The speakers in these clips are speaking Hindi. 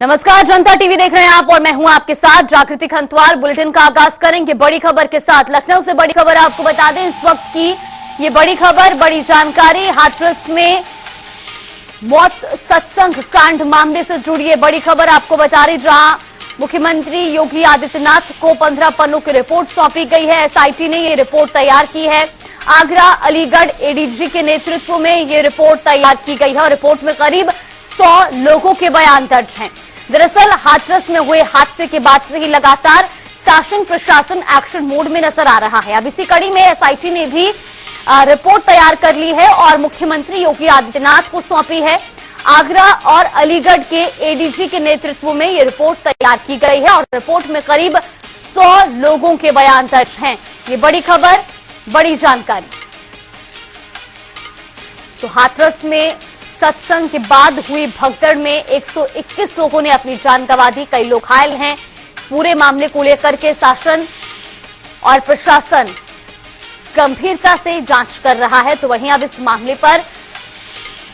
नमस्कार, जनता टीवी देख रहे हैं आप और मैं हूं आपके साथ जागृति खंतवाल। बुलेटिन का आगाज करेंगे बड़ी खबर के साथ। लखनऊ से बड़ी खबर आपको बता दें इस वक्त की ये बड़ी खबर, बड़ी जानकारी। हाथरस में मौत सत्संग कांड मामले से जुड़ी ये बड़ी खबर आपको बता रही, जहां मुख्यमंत्री योगी आदित्यनाथ को 15 पन्नों की रिपोर्ट सौंपी गई है। एसआईटी ने ये रिपोर्ट तैयार की है। आगरा अलीगढ़ एडीजी के नेतृत्व में ये रिपोर्ट तैयार की गई है और रिपोर्ट में करीब 100 लोगों के बयान दर्ज हैं। दरअसल हाथरस में हुए हादसे के बाद से ही लगातार शासन प्रशासन एक्शन मोड में नजर आ रहा है। अब इसी कड़ी में एसआईटी ने भी रिपोर्ट तैयार कर ली है और मुख्यमंत्री योगी आदित्यनाथ को सौंपी है। आगरा और अलीगढ़ के एडीजी के नेतृत्व में ये रिपोर्ट तैयार की गई है और रिपोर्ट में करीब 100 लोगों के बयान दर्ज हैं। ये बड़ी खबर, बड़ी जानकारी। तो हाथरस में सत्संग के बाद हुई भगदड़ में 121 लोगों ने अपनी जान गंवा दी, कई लोग घायल हैं। पूरे मामले को लेकर के शासन और प्रशासन गंभीरता से जांच कर रहा है। तो वहीं अब इस मामले पर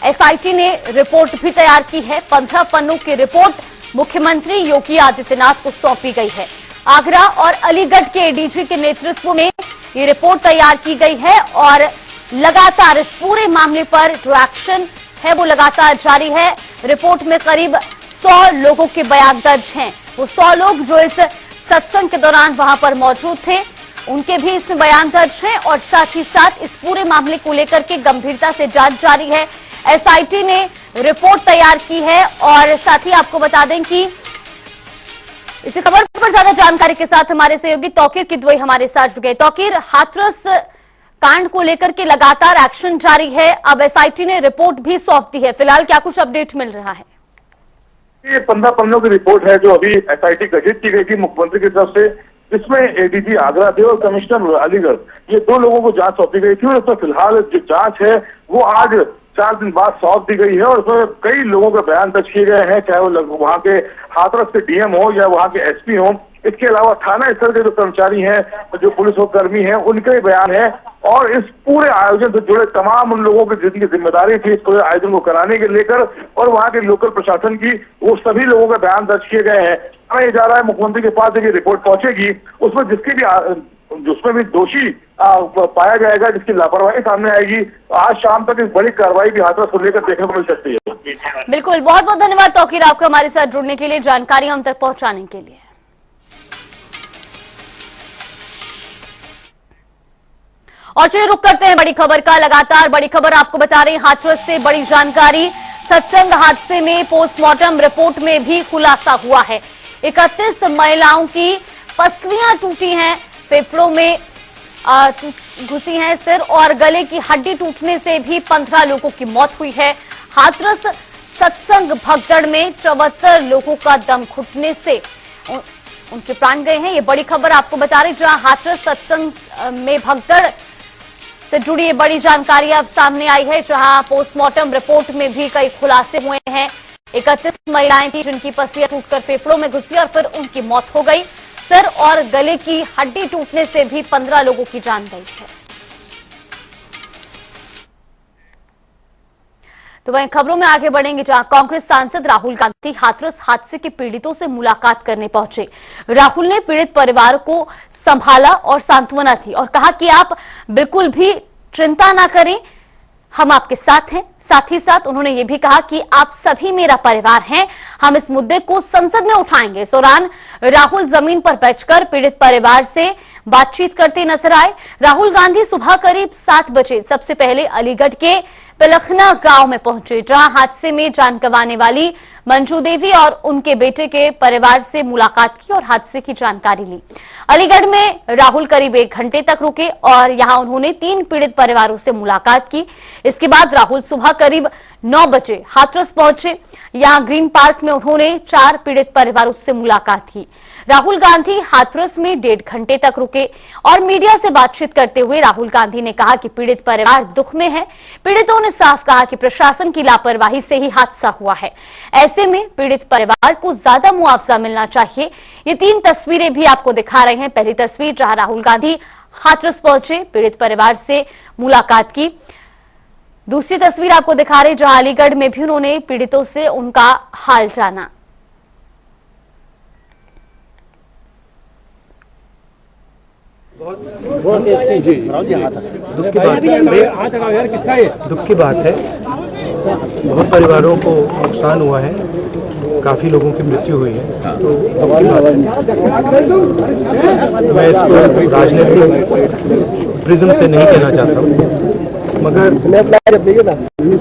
एसआईटी ने रिपोर्ट भी तैयार की है। 15 पन्नों की रिपोर्ट मुख्यमंत्री योगी आदित्यनाथ को सौंपी गई है। आगरा और अलीगढ़ के एडीजी के नेतृत्व में ये रिपोर्ट तैयार की गई है और लगातार इस पूरे मामले पर जो एक्शन है वो लगातार जारी है। रिपोर्ट में करीब 100 लोगों के बयान दर्ज हैं। वो 100 लोग जो इस सत्संग के दौरान वहां पर मौजूद थे, उनके भी इसमें बयान दर्ज हैं और साथ ही साथ इस पूरे मामले को लेकर के गंभीरता से जांच जारी है। एसआईटी ने रिपोर्ट तैयार की है और साथ ही आपको बता दें कि इसी खबर पर ज्यादा जानकारी के साथ हमारे सहयोगी तौकीर किदवई हमारे साथ जुड़ गए। तौकीर, हाथरस कांड को लेकर के लगातार एक्शन जारी है, अब एसआईटी ने रिपोर्ट भी सौंप दी है, फिलहाल क्या कुछ अपडेट मिल रहा है? ये 15 पन्नों की रिपोर्ट है जो अभी एसआईटी गठित की गई थी मुख्यमंत्री की तरफ से, जिसमें एडीजी आगरा थे और कमिश्नर अलीगढ़, ये 2 लोगों को जांच सौंपी गई थी और उसमें फिलहाल जो जांच है वो आज 4 दिन बाद सौंप दी गई है और उसमें कई लोगों के बयान दर्ज किए गए हैं, चाहे वो वहां के हाथरस के डीएम हो या वहां के एसपी हो। इसके अलावा थाना स्तर के जो कर्मचारी हैं, जो पुलिस कर्मी हैं, उनके बयान है और इस पूरे आयोजन से जुड़े तमाम उन लोगों की जिनकी जिम्मेदारी थी इस पूरे आयोजन को कराने के लेकर और वहां के लोकल प्रशासन की, वो सभी लोगों के बयान दर्ज किए गए हैं। कहा जा रहा है मुख्यमंत्री के पास ये रिपोर्ट पहुंचेगी, उसमें भी दोषी पाया जाएगा, जिसकी लापरवाही सामने आएगी। आज शाम तक इस बड़ी कार्रवाई भी हाथरस को लेकर देखने को मिल सकती है। बिल्कुल, बहुत बहुत धन्यवाद तौकीर आपका हमारे साथ जुड़ने के लिए, जानकारी हम तक पहुंचाने के लिए। और चलिए रुक करते हैं बड़ी खबर का। लगातार बड़ी खबर आपको बता रहे हैं हाथरस से बड़ी जानकारी। सत्संग हादसे में पोस्टमार्टम रिपोर्ट में भी खुलासा हुआ है। 31 महिलाओं की पसलियां टूटी हैं, फेफड़ों में घुसी हैं, सिर और गले की हड्डी टूटने से भी 15 लोगों की मौत हुई है। हाथरस सत्संग भगदड़ में 74 लोगों का दम घुटने से उनके प्राण गए हैं। ये बड़ी खबर आपको बता रही, जहां हाथरस सत्संग में भगदड़ से जुड़ी ये बड़ी जानकारी अब सामने आई है, जहां पोस्टमार्टम रिपोर्ट में भी कई खुलासे हुए हैं। 31 महिलाएं थी जिनकी पसलियां टूटकर फेफड़ों में घुसी और फिर उनकी मौत हो गई। सिर और गले की हड्डी टूटने से भी 15 लोगों की जान गई है। तो वहीं खबरों में आगे बढ़ेंगे, जहां कांग्रेस सांसद राहुल गांधी हाथरस हादसे के पीड़ितों से मुलाकात करने पहुंचे। राहुल ने पीड़ित परिवार को संभाला और सांत्वना दी और कहा कि आप बिल्कुल भी चिंता ना करें, हम आपके साथ हैं। साथ ही साथ उन्होंने ये भी कहा कि आप सभी मेरा परिवार हैं, हम इस मुद्दे को संसद में उठाएंगे। इस दौरान राहुल जमीन पर बैठकर पीड़ित परिवार से बातचीत करते नजर आए। राहुल गांधी सुबह करीब 7 बजे सबसे पहले अलीगढ़ के पिलखना गांव में पहुंचे, जहां हादसे में जान गंवाने वाली मंजू देवी और उनके बेटे के परिवार से मुलाकात की और हादसे की जानकारी ली। अलीगढ़ में राहुल करीब 1 घंटे तक रुके और यहां उन्होंने 3 पीड़ित परिवारों से मुलाकात की। इसके बाद राहुल सुबह करीब 9 बजे हाथरस पहुंचे। यहां ग्रीन पार्क में उन्होंने 4 पीड़ित परिवारों से मुलाकात की। राहुल गांधी हाथरस में 1.5 घंटे तक रुके और मीडिया से बातचीत करते हुए राहुल गांधी ने कहा कि पीड़ित परिवार दुख में है। पीड़ितों ने साफ कहा कि प्रशासन की लापरवाही से ही हादसा हुआ है, ऐसे में पीड़ित परिवार को ज्यादा मुआवजा मिलना चाहिए। ये 3 तस्वीरें भी आपको दिखा रहे हैं। पहली तस्वीर जहां राहुल गांधी हाथरस पहुंचे, पीड़ित परिवार से मुलाकात की। दूसरी तस्वीर आपको दिखा रहे जहां अलीगढ़ में भी उन्होंने पीड़ितों से उनका हाल जाना। दुख की बात है, बहुत परिवारों को नुकसान हुआ है, काफी लोगों की मृत्यु हुई है, तो दुख की बात है। मैं इसको राजनीतिक प्रिज्म से नहीं कहना चाहता हूँ, मगर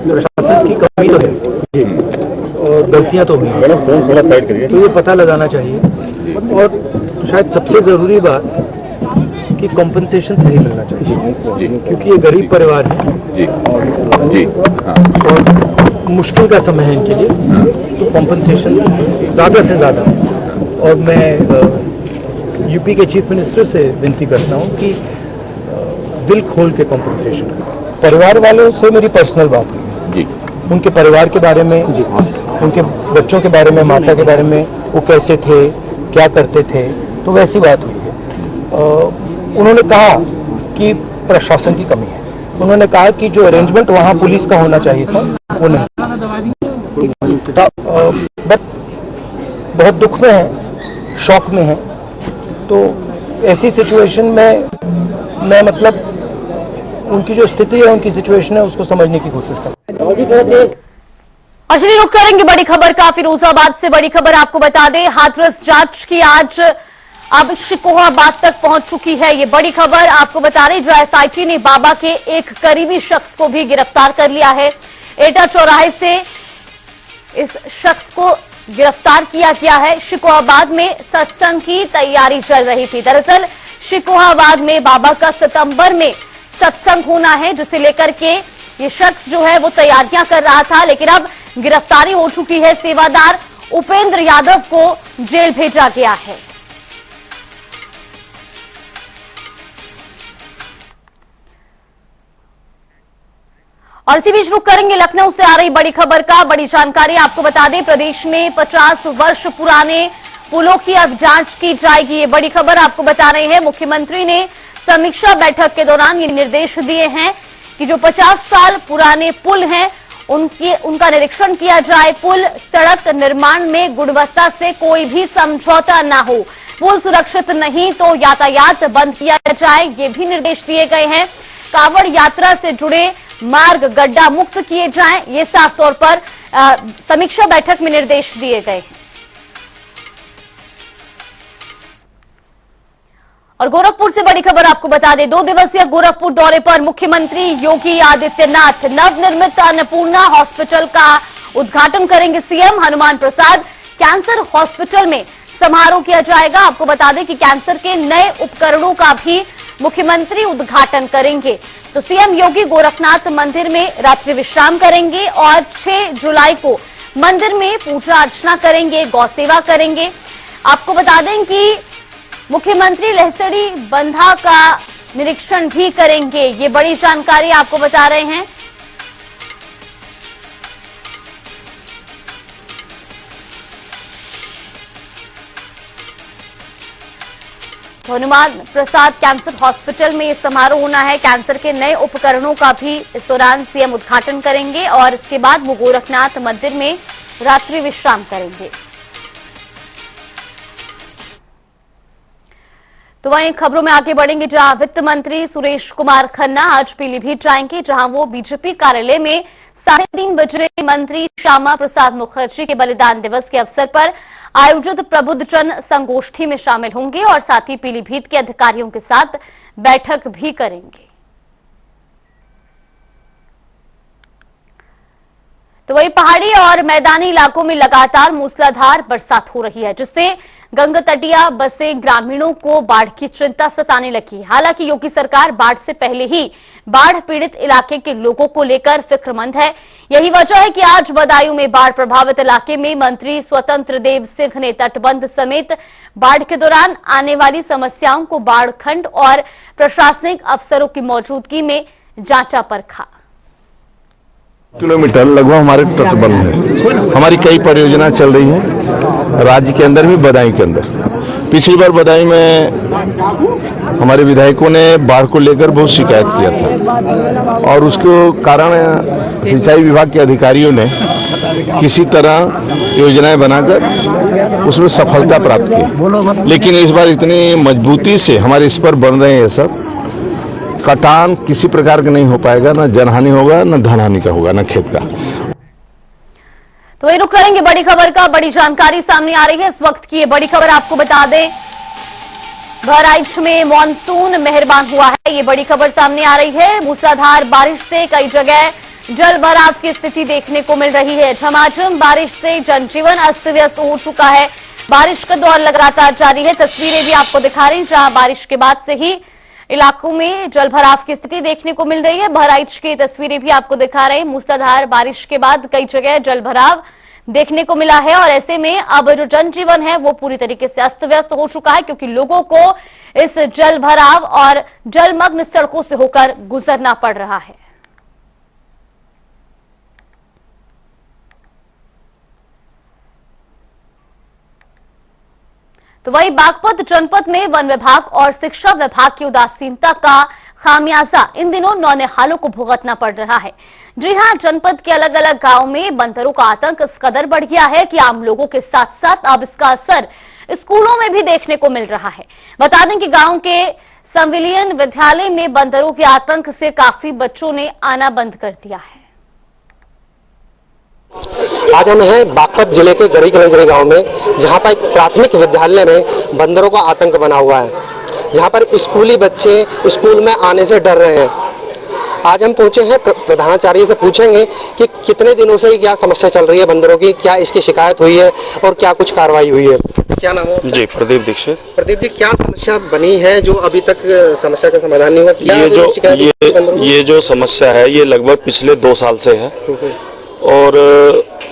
प्रशासन की कमी तो है और गलतियां तो हुई हैं, तो ये पता लगाना चाहिए। और शायद सबसे जरूरी बात कि कॉम्पनसेशन सही मिलना चाहिए, क्योंकि ये गरीब परिवार है और मुश्किल का समय है इनके लिए, तो कॉम्पनसेशन ज़्यादा से ज़्यादा। और मैं यूपी के चीफ मिनिस्टर से विनती करता हूँ कि दिल खोल के कॉम्पनसेशन। परिवार वालों से मेरी पर्सनल बात हुई, उनके परिवार के बारे में, उनके बच्चों के बारे में, माता के बारे में, वो कैसे थे, क्या करते थे, तो वैसी बात हुई है। उन्होंने कहा कि प्रशासन की कमी है, उन्होंने कहा कि जो अरेंजमेंट वहाँ पुलिस का होना चाहिए था वो नहीं। बट बहुत दुख में है, शॉक में है, तो ऐसी सिचुएशन में मैं मतलब उनकी जो स्थिति है, उनकी सिचुएशन है, उसको समझने की कोशिश करूँ। और चलिए रुक करेंगे बड़ी खबर का। फिरोजाबाद से बड़ी खबर आपको बता दें, हाथरस जांच की आज अब शिकोहाबाद तक पहुंच चुकी है। ये बड़ी खबर आपको बता रही, जो एसआईटी ने बाबा के एक करीबी शख्स को भी गिरफ्तार कर लिया है। एटा चौराहे से इस शख्स को गिरफ्तार किया गया है। शिकोहाबाद में सत्संग की तैयारी चल रही थी। दरअसल शिकोहाबाद में बाबा का सितंबर में सत्संग होना है, जिसे लेकर के ये शख्स जो है वो तैयारियां कर रहा था, लेकिन अब गिरफ्तारी हो चुकी है। सेवादार उपेंद्र यादव को जेल भेजा गया है। और इसी बीच रुक करेंगे लखनऊ से आ रही बड़ी खबर का। बड़ी जानकारी आपको बता दें, प्रदेश में 50 वर्ष पुराने पुलों की अब जांच की जाएगी। ये बड़ी खबर आपको बता रहे हैं, मुख्यमंत्री ने समीक्षा बैठक के दौरान ये निर्देश दिए हैं कि जो 50 साल पुराने पुल हैं उनका निरीक्षण किया जाए। पुल सड़क निर्माण में गुणवत्ता से कोई भी समझौता ना हो। पुल सुरक्षित नहीं तो यातायात बंद किया जाए, ये भी निर्देश दिए गए हैं। कांवड़ यात्रा से जुड़े मार्ग गड्ढा मुक्त किए जाएं, ये साफ तौर पर समीक्षा बैठक में निर्देश दिए गए हैं। और गोरखपुर से बड़ी खबर आपको बता दें, 2 दिवसीय गोरखपुर दौरे पर मुख्यमंत्री योगी आदित्यनाथ नवनिर्मित अन्नपूर्णा हॉस्पिटल का उद्घाटन करेंगे। CM Hanuman Prasad cancer hospital में समारोह किया जाएगा। आपको बता दें कि कैंसर के नए उपकरणों का भी मुख्यमंत्री उद्घाटन करेंगे। तो सीएम योगी गोरखनाथ मंदिर में रात्रि विश्राम करेंगे और 6 जुलाई को मंदिर में पूजा अर्चना करेंगे, गौ सेवा करेंगे। आपको बता दें कि मुख्यमंत्री लहसड़ी बंधा का निरीक्षण भी करेंगे। ये बड़ी जानकारी आपको बता रहे हैं। हनुमान प्रसाद कैंसर हॉस्पिटल में इस समारोह होना है। कैंसर के नए उपकरणों का भी इस दौरान सीएम उद्घाटन करेंगे और इसके बाद वो गोरखनाथ मंदिर में रात्रि विश्राम करेंगे। तो वहीं खबरों में आगे बढ़ेंगे, जहां वित्त मंत्री सुरेश कुमार खन्ना आज पीलीभीत जाएंगे, जहां वो बीजेपी कार्यालय में 3:30 बजे मंत्री श्यामा प्रसाद मुखर्जी के बलिदान दिवस के अवसर पर आयोजित प्रबुद्धजन संगोष्ठी में शामिल होंगे और साथ ही पीलीभीत के अधिकारियों के साथ बैठक भी करेंगे। तो वही पहाड़ी और मैदानी इलाकों में लगातार मूसलाधार बरसात हो रही है, जिससे गंगा तटिया बसे ग्रामीणों को बाढ़ की चिंता सताने लगी। हालांकि योगी सरकार बाढ़ से पहले ही बाढ़ पीड़ित इलाके के लोगों को लेकर फिक्रमंद है। यही वजह है कि आज बदायूं में बाढ़ प्रभावित इलाके में मंत्री स्वतंत्र देव सिंह ने तटबंध समेत बाढ़ के दौरान आने वाली समस्याओं को बाढ़ खंड और प्रशासनिक अफसरों की मौजूदगी में जांचा परखा। किलोमीटर लगभग हमारे तटबंध है। हमारी कई परियोजना चल रही हैं राज्य के अंदर भी, बदायूं के अंदर। पिछली बार बदायूं में हमारे विधायकों ने बाढ़ को लेकर बहुत शिकायत किया था और उसको कारण सिंचाई विभाग के अधिकारियों ने किसी तरह योजनाएं बनाकर उसमें सफलता प्राप्त की। लेकिन इस बार इतनी मजबूती से हमारे इस पर बन रहे हैं ये सब, कटान किसी प्रकार का नहीं हो पाएगा, ना जनहानि होगा, ना धनहानि का होगा, ना खेत का। तो वही रुक करेंगे बड़ी खबर का। बड़ी जानकारी सामने आ रही है इस वक्त की। ये बड़ी खबर आपको बता दें, बहराइच में मॉनसून मेहरबान हुआ है, ये बड़ी खबर सामने आ रही है। मूसलाधार बारिश से कई जगह जल भराव की स्थिति देखने को मिल रही है। झमाझम बारिश से जनजीवन अस्त व्यस्त हो चुका है। बारिश का दौर लगातार जारी है। तस्वीरें भी आपको दिखा रही हैं जहां बारिश के बाद से ही इलाकों में जल भराव की स्थिति देखने को मिल रही है। बहराइच की तस्वीरें भी आपको दिखा रहे हैं। मूसलाधार बारिश के बाद कई जगह जल भराव देखने को मिला है और ऐसे में अब जो जनजीवन है वो पूरी तरीके से अस्त व्यस्त हो चुका है, क्योंकि लोगों को इस जल भराव और जलमग्न सड़कों से होकर गुजरना पड़ रहा है। तो वही बागपत जनपद में वन विभाग और शिक्षा विभाग की उदासीनता का खामियाजा इन दिनों नौनिहालों को भुगतना पड़ रहा है। जी हां, जनपद के अलग अलग गांव में बंदरों का आतंक इस कदर बढ़ गया है कि आम लोगों के साथ साथ अब इसका असर स्कूलों में भी देखने को मिल रहा है। बता दें कि गांव के संविलियन विद्यालय में बंदरों के आतंक से काफी बच्चों ने आना बंद कर दिया है। आज हम हैं बागपत जिले के गढ़ी कलंजरी गांव में, जहां पर एक प्राथमिक विद्यालय में बंदरों का आतंक बना हुआ है, जहां पर स्कूली बच्चे स्कूल में आने से डर रहे हैं। आज हम पहुंचे हैं, प्रधानाचार्य से पूछेंगे कि कितने दिनों से क्या समस्या चल रही है बंदरों की, क्या इसकी शिकायत हुई है और क्या कुछ कार्रवाई हुई है। क्या नाम है? जी, प्रदीप दीक्षित। प्रदीप जी, क्या समस्या बनी है जो अभी तक समस्या का समाधान नहीं हुआ? ये जो समस्या है ये लगभग पिछले 2 साल से है और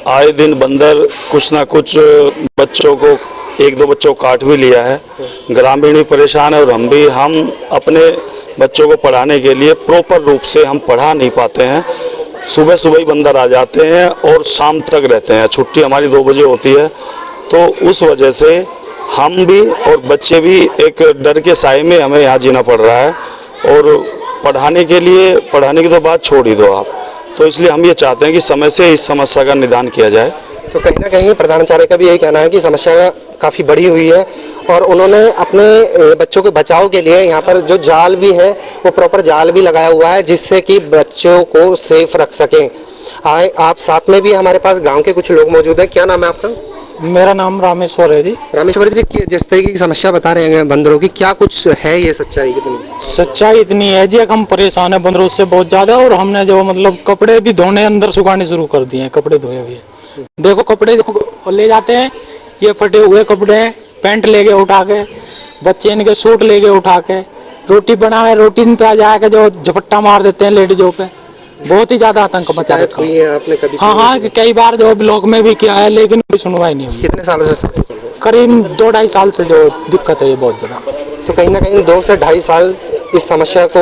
आए दिन बंदर कुछ ना कुछ बच्चों को, 1-2 बच्चों को काट भी लिया है। ग्रामीण भी परेशान है और हम भी। हम अपने बच्चों को पढ़ाने के लिए प्रॉपर रूप से हम पढ़ा नहीं पाते हैं। सुबह सुबह ही बंदर आ जाते हैं और शाम तक रहते हैं। छुट्टी हमारी 2 बजे होती है, तो उस वजह से हम भी और बच्चे भी एक डर के साए में हमें यहाँ जीना पड़ रहा है। और पढ़ाने की तो बात छोड़ ही दो आप, तो इसलिए हम ये चाहते हैं कि समय से इस समस्या का निदान किया जाए। तो कहीं ना कहीं प्रधानाचार्य का भी यही कहना है कि समस्या काफ़ी बड़ी हुई है और उन्होंने अपने बच्चों के बचाव के लिए यहाँ पर जो जाल भी है वो प्रॉपर जाल भी लगाया हुआ है, जिससे कि बच्चों को सेफ रख सकें। आप साथ में भी हमारे पास गांव के कुछ लोग मौजूद हैं। क्या नाम है आपका? मेरा नाम रामेश्वर है जी। रामेश्वर जी, जिस तरीके की समस्या बता रहे हैं बंदरों की, क्या कुछ है ये सच्चाई? कितनी सच्चाई इतनी है जी, हम परेशान है बंदरों से बहुत ज्यादा। और हमने जो मतलब कपड़े भी धोने अंदर सुखाने शुरू कर दिए हैं। कपड़े धोए हुए देखो, कपड़े ले जाते हैं, ये फटे हुए कपड़े हैं, पैंट ले गए उठा के, बच्चे इनके सूट ले गए उठा के, रोटी बनाए रोटी पे आ जाके जो झपट्टा मार देते हैं लेडीजों पे। बहुत ही ज्यादा आतंक मचा रखा है आपने कभी? हाँ, कई बार जो ब्लॉक में भी किया है लेकिन कोई सुनवाई नहीं हुई। कितने सालों से? करीब 2-2.5 साल से जो दिक्कत है ये बहुत ज्यादा। तो कहीं ना कहीं 2 से 2.5 साल इस समस्या को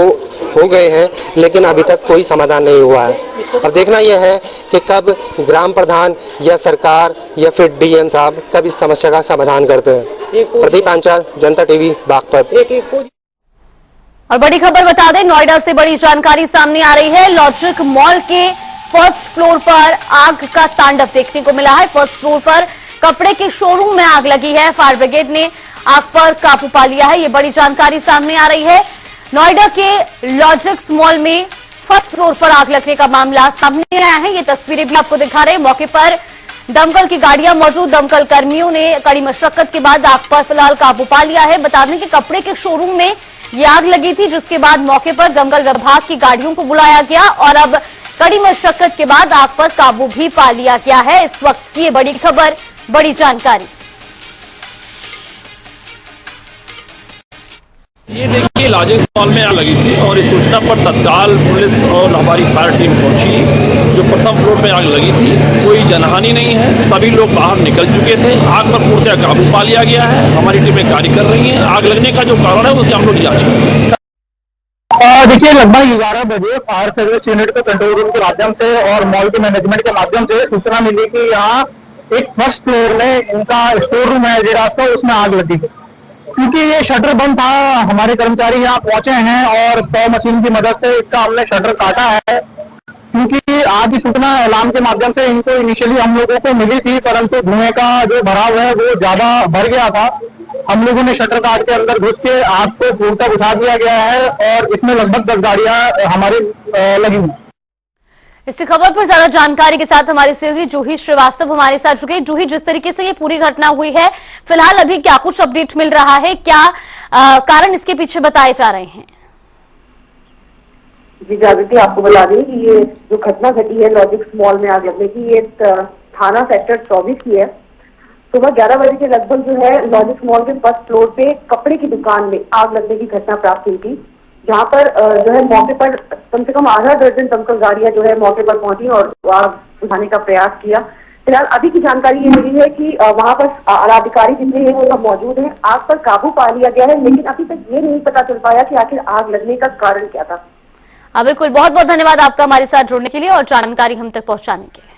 हो गए हैं, लेकिन अभी तक कोई समाधान नहीं हुआ है। अब देखना यह है कि कब ग्राम प्रधान या सरकार या फिर डीएम साहब कब इस समस्या का समाधान करते हैं। प्रदीप पांचाल, जनता टीवी, बागपत। और बड़ी खबर बता दें, नोएडा से बड़ी जानकारी सामने आ रही है। लॉजिक मॉल के फर्स्ट फ्लोर पर आग का तांडव देखने को मिला है। फर्स्ट फ्लोर पर कपड़े के शोरूम में आग लगी है। फायर ब्रिगेड ने आग पर काबू पा लिया है। ये बड़ी जानकारी सामने आ रही है। नोएडा के लॉजिक्स मॉल में फर्स्ट फ्लोर पर आग लगने का मामला सामने आया है। ये तस्वीरें भी आपको दिखा रहे हैं। मौके पर दमकल की गाड़ियां मौजूद, दमकल कर्मियों ने कड़ी मशक्कत के बाद आग पर फिलहाल काबू पा लिया है। बता दें कि कपड़े के शोरूम में ये आग लगी थी, जिसके बाद मौके पर दमकल विभाग की गाड़ियों को बुलाया गया और अब कड़ी मशक्कत के बाद आग पर काबू भी पा लिया गया है। इस वक्त की ये बड़ी खबर, बड़ी जानकारी। ये देखिए, लॉजिक मॉल में आग लगी थी और इस सूचना पर तत्काल पुलिस और हमारी फायर टीम पहुंची। जो प्रथम फ्लोर पे आग लगी थी, कोई जनहानि नहीं है, सभी लोग बाहर निकल चुके थे। आग पर पूर्णतः काबू पा लिया गया है। हमारी टीमें कार्य कर रही हैं। आग लगने का जो कारण है उसकी हम लोग जांच कर रहे हैं। देखिए, लगभग 11 बजे फायर सर्विस यूनिट के कंट्रोल रूम के माध्यम से और मॉल के मैनेजमेंट के माध्यम से सूचना मिली कि यहाँ एक फर्स्ट फ्लोर में इनका स्टोर रूम है जिरास्ता, उसमें आग लगी। क्योंकि ये शटर बंद था, हमारे कर्मचारी यहाँ पहुंचे हैं और 100 मशीन की मदद से इसका हमने शटर काटा है। इनकी आग की सूचना ऐलान के माध्यम से इनको इनिशियली हम लोगों को मिली थी, परंतु धुएं का जो भराव है वो ज्यादा भर गया था। हम लोगों ने शटर काट के अंदर घुस के आग को पूर्णतः बुझा दिया गया है और इसमें लगभग 10 गाड़ियां हमारी लगी हुई। इसी खबर पर ज्यादा जानकारी के साथ हमारे सहयोगी जूही श्रीवास्तव हमारे साथ जुड़े। जूही, जिस तरीके से ये पूरी घटना हुई है, फिलहाल अभी क्या कुछ अपडेट मिल रहा है, क्या कारण इसके पीछे बताए जा रहे हैं? जी जागृति, आपको बता दें कि ये जो घटना घटी है लॉजिक्स मॉल में आग लगने की, ये थाना सेक्टर 24 की है। सुबह 11 बजे के लगभग जो है लॉजिक्स मॉल के फर्स्ट फ्लोर पे कपड़े की दुकान में आग लगने की घटना प्राप्त हुई थी, जहां पर जो है मौके पर कम से कम आधा दर्जन दमकल गाड़ियां जो है मौके पर पहुंची और आग बुझाने का प्रयास किया। फिलहाल अभी की जानकारी ये मिली है कि वहां पर आला अधिकारी जितने हैं वो सब मौजूद हैं। आग पर काबू पा लिया गया है, लेकिन अभी तक ये नहीं पता चल पाया कि आखिर आग लगने का कारण क्या था। बिल्कुल, बहुत बहुत धन्यवाद आपका हमारे साथ जुड़ने के लिए और जानकारी हम तक पहुंचाने के लिए।